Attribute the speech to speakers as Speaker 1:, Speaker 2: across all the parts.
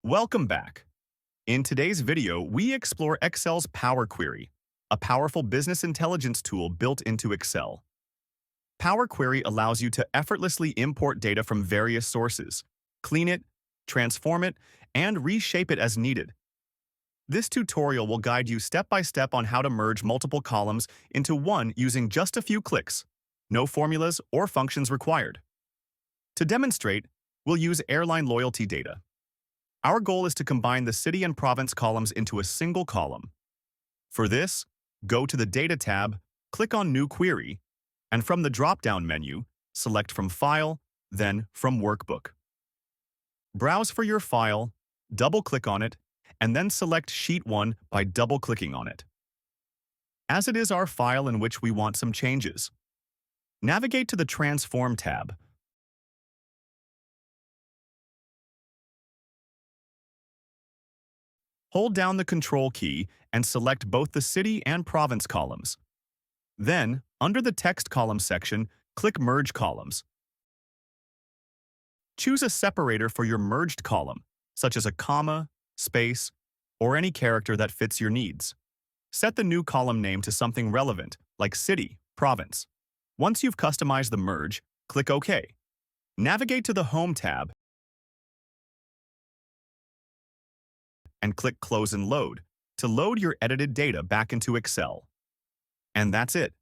Speaker 1: Welcome back. In today's video, we explore Excel's Power Query, a powerful business intelligence tool built into Excel. Power Query allows you to effortlessly import data from various sources, clean it, transform it, and reshape it as needed. This tutorial will guide you step by step on how to merge multiple columns into one using just a few clicks. No formulas or functions required. To demonstrate, we'll use airline loyalty data. Our goal is to combine the city and province columns into a single column. For this, go to the Data tab, click on New Query, and from the drop-down menu, select from File, then from Workbook. Browse for your file, double-click on it, and then select Sheet 1 by double-clicking on it. As it is our file in which we want some changes, navigate to the Transform tab. Hold down the Control key and select both the city and province columns. Then, under the text column section, click Merge Columns. Choose a separator for your merged column, such as a comma, space, or any character that fits your needs. Set the new column name to something relevant, like city, province. Once you've customized the merge, click OK. Navigate to the Home tab and click Close and Load to load your edited data back into Excel. And that's it.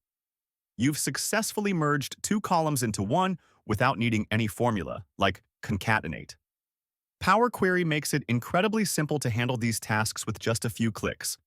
Speaker 1: You've successfully merged two columns into one without needing any formula, like concatenate. Power Query makes it incredibly simple to handle these tasks with just a few clicks.